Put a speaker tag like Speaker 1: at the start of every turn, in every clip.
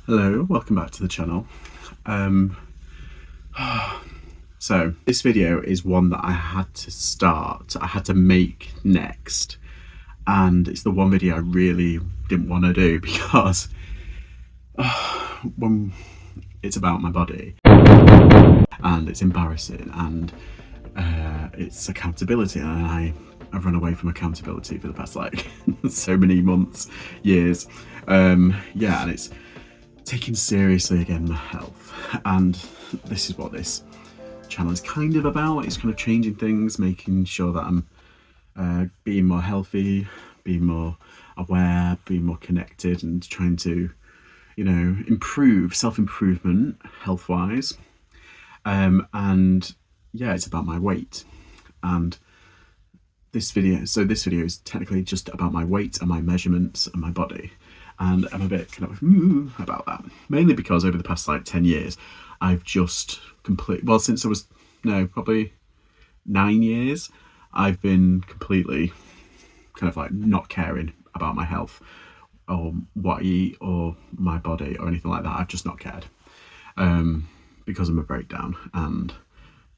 Speaker 1: Hello, welcome back to the channel. So this video is one that I had to make next, and it's the one video I really didn't want to do because when it's about my body and it's embarrassing and it's accountability, and I've run away from accountability for the past like so many months, years. Yeah, and it's taking seriously again my health, and this is what this channel is kind of about. It's kind of changing things, making sure that I'm being more healthy, being more aware, being more connected, and trying to, improve, self-improvement health wise. And yeah, it's about my weight. And this video is technically just about my weight and my measurements and my body. And I'm a bit kind of about that, mainly because over the past like 10 years, I've just since I was, probably 9 years, I've been completely kind of like not caring about my health or what I eat or my body or anything like that. I've just not cared, because I'm a breakdown and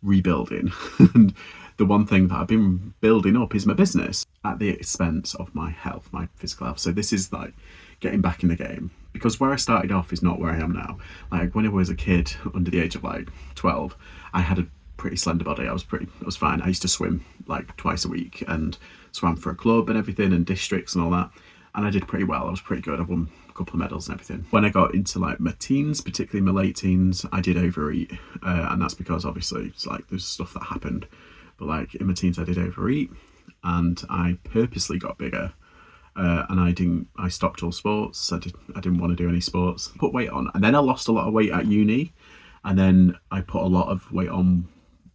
Speaker 1: rebuilding. And the one thing that I've been building up is my business at the expense of my health, my physical health. So this is like getting back in the game, because where I started off is not where I am now. Like when I was a kid under the age of like 12, I had a pretty slender body. I was fine. I used to swim like twice a week and swam for a club and everything and districts and all that. And I did pretty well. I was pretty good. I won a couple of medals and everything. When I got into like my teens, particularly my late teens, I did overeat. And that's because obviously it's like there's stuff that happened. But like in my teens, I did overeat and I purposely got bigger. And I stopped all sports. I didn't want to do any sports. Put weight on, and then I lost a lot of weight at uni, and then I put a lot of weight on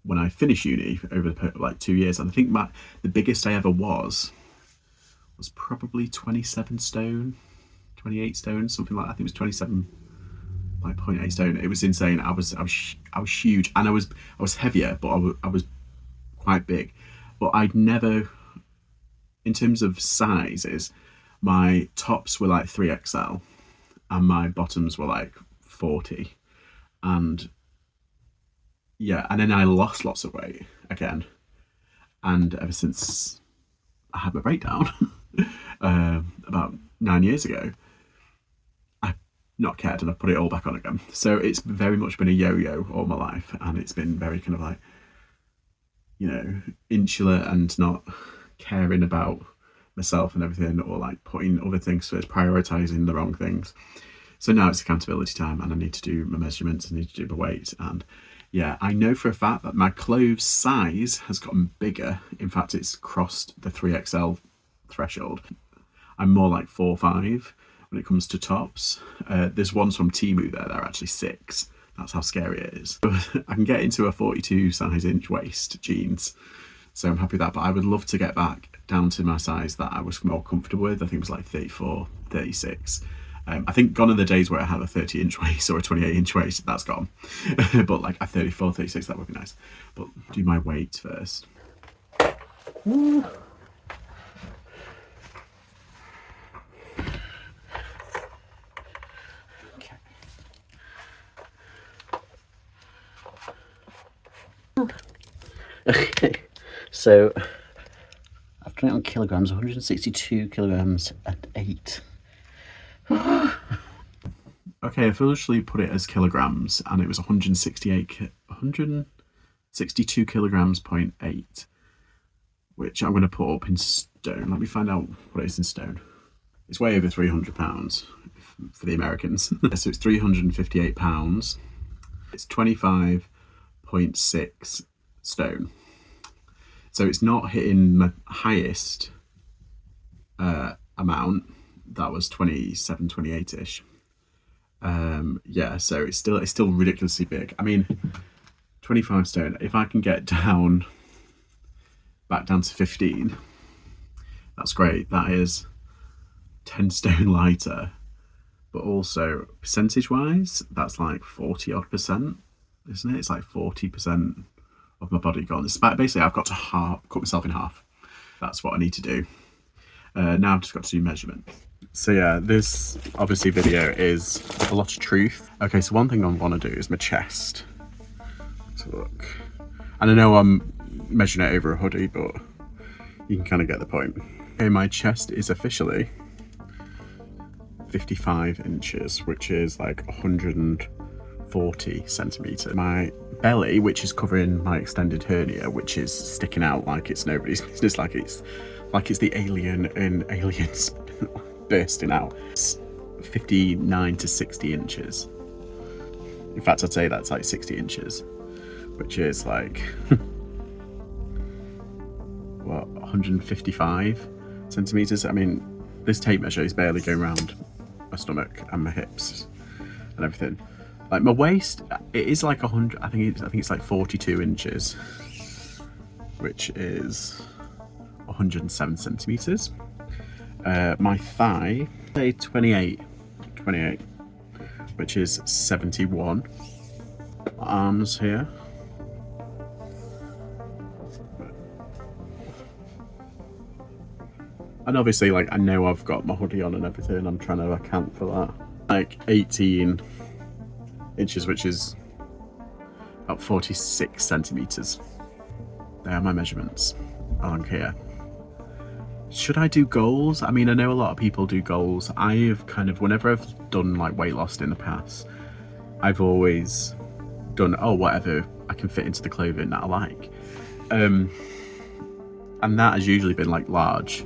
Speaker 1: when I finished uni over like 2 years. And I think the biggest I ever was probably 27 stone, 28 stone, something like that. I think it was 27 like 0.8 stone. It was insane. I was huge, and I was heavier, but I was quite big. But I'd never, in terms of sizes, my tops were like 3XL and my bottoms were like 40. And yeah, and then I lost lots of weight again. And ever since I had my breakdown about 9 years ago, I've not cared and I've put it all back on again. So it's very much been a yo-yo all my life, and it's been very kind of like, insular and not caring about myself and everything, or like putting other things first, prioritizing the wrong things. So now it's accountability time, and I need to do my measurements, I need to do my weight. And yeah, I know for a fact that my clothes size has gotten bigger. In fact, it's crossed the 3XL threshold. I'm more like 4 or 5 when it comes to tops. There's ones from Temu there, they're actually 6. That's how scary it is. I can get into a 42 size inch waist jeans, so I'm happy with that. But I would love to get back down to my size that I was more comfortable with. I think it was like 34, 36. I think gone are the days where I had a 30 inch waist or a 28 inch waist. That's gone. But like a 34, 36, that would be nice. But do my weight first.
Speaker 2: Okay, so I've done it on kilograms, 162 kilograms and 8.
Speaker 1: Okay, I've officially put it as kilograms, and it was 162 kilograms, 0.8, which I'm going to put up in stone. Let me find out what it is in stone. It's way over 300 pounds for the Americans. So it's 358 pounds. It's 25.6 stone. So it's not hitting my highest amount. That was 27, 28-ish. Yeah, so it's still ridiculously big. I mean, 25 stone, if I can get back down to 15, that's great. That is 10 stone lighter. But also percentage wise, that's like 40 odd percent, isn't it? It's like 40% of my body gone. It's basically I've got to cut myself in half. That's what I need to do. Now I've just got to do measurement. So yeah, this obviously video is a lot of truth. Okay, so one thing I want to do is my chest. Let's have a look. And I know I'm measuring it over a hoodie, but you can kind of get the point. Okay, my chest is officially 55 inches, which is like 140 centimeters. My belly, which is covering my extended hernia, which is sticking out like it's nobody's business, like it's the alien in Aliens bursting out. It's 59 to 60 inches. In fact, I'd say that's like 60 inches, which is like what, 155 centimeters. I mean, this tape measure is barely going around my stomach and my hips and everything. Like my waist, it is like 100. I think it's like 42 inches, which is 107 centimeters. My thigh, say 28, which is 71. Arms here. And obviously, like, I know I've got my hoodie on and everything, I'm trying to account for that. Like 18 inches, which is about 46 centimeters. There are my measurements along here. Should I do goals? I mean, I know a lot of people do goals. I've kind of, whenever I've done like weight loss in the past, I've always done, oh, whatever I can fit into the clothing that I like. And that has usually been like large.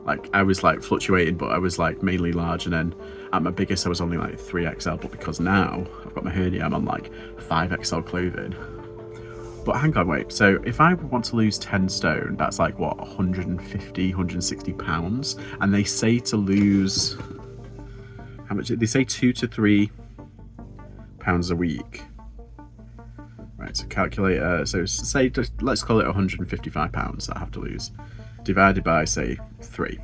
Speaker 1: Like I was like fluctuating, but I was like mainly large, and then at my biggest I was only like 3XL, but because now I've got my hernia, I'm on like 5XL clothing. But hang on, wait, so if I want to lose 10 stone, that's like what, 150, 160 pounds? And they say to lose, how much? They say 2 to 3 pounds a week. Right, so calculate, so say, let's call it 155 pounds that I have to lose, divided by, say, 3.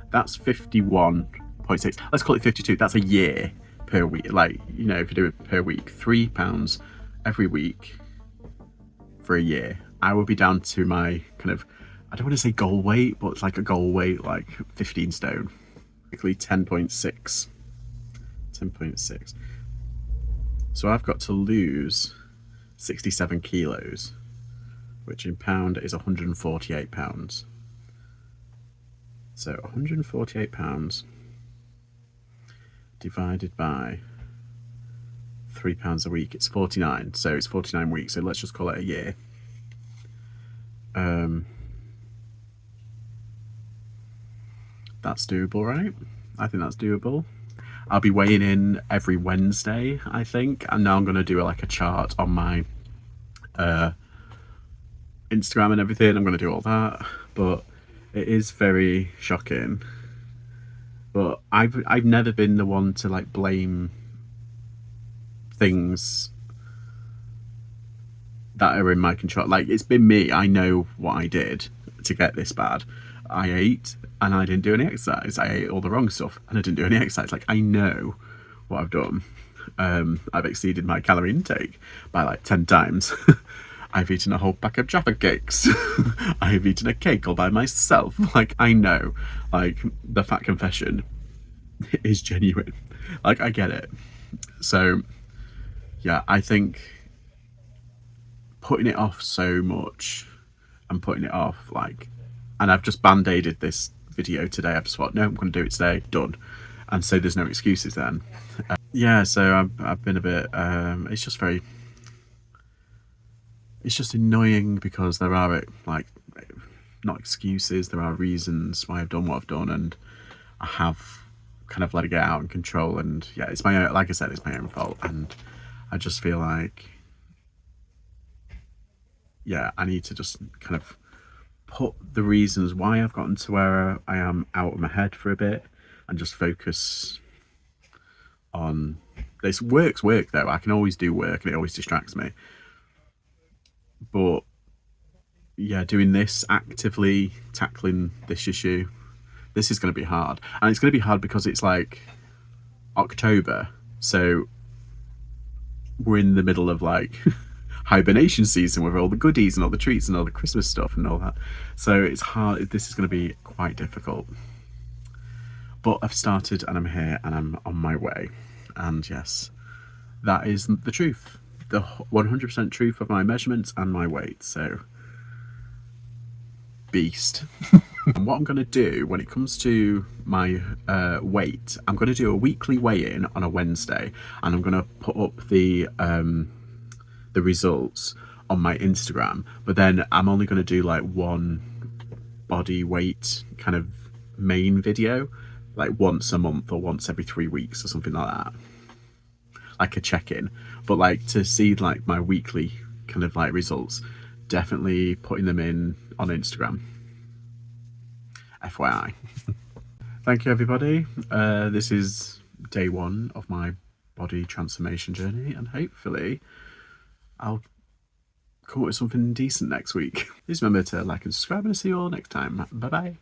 Speaker 1: That's 51.6. Let's call it 52. That's a year per week. Like, you know, if you do it per week, £3 every week for a year, I will be down to my kind of, I don't want to say goal weight, but it's like a goal weight, like 15 stone. Basically 10.6. 10.6. So I've got to lose 67 kilos, which in pound is 148 pounds. So 148 pounds divided by £3 a week, it's 49. So it's 49 weeks. So let's just call it a year. That's doable, right? I think that's doable. I'll be weighing in every Wednesday, I think, and now I'm going to do like a chart on my Instagram and everything. I'm going to do all that, but it is very shocking. But I've never been the one to like blame things that are in my control. Like, it's been me. I know what I did to get this bad. I ate and I didn't do any exercise. I ate all the wrong stuff and I didn't do any exercise. Like, I know what I've done. I've exceeded my calorie intake by like 10 times. I've eaten a whole pack of Jaffa cakes. I've eaten a cake all by myself. Like, I know, like, the fat confession is genuine. Like, I get it. So, yeah, I think putting it off so much and putting it off, like, and I've just band-aided this video today. I've just thought, no, I'm going to do it today, done. And so there's no excuses then. Yeah, so I've been a bit, it's just very, it's just annoying because there are, like, not excuses, there are reasons why I've done what I've done, and I have kind of let it get out of control. And yeah, it's my own, like I said, it's my own fault. And I just feel like, yeah, I need to just kind of put the reasons why I've gotten to where I am out of my head for a bit and just focus on this. Work though. I can always do work and it always distracts me. But yeah, doing this, actively tackling this issue, this is going to be hard. And it's going to be hard because it's like October. So we're in the middle of like hibernation season with all the goodies and all the treats and all the Christmas stuff and all that. So it's hard. This is going to be quite difficult. But I've started and I'm here and I'm on my way. And yes, that is the truth. The 100% truth of my measurements and my weight. So, beast. And what I'm going to do when it comes to my weight, I'm going to do a weekly weigh-in on a Wednesday, and I'm going to put up the results on my Instagram. But then I'm only going to do like one body weight kind of main video, like once a month or once every 3 weeks or something like that, like a check-in. But like to see like my weekly kind of like results, definitely putting them in on Instagram. FYI. Thank you, everybody. This is day 1 of my body transformation journey, and hopefully I'll come up with something decent next week. Please remember to like and subscribe, and I'll see you all next time. Bye bye.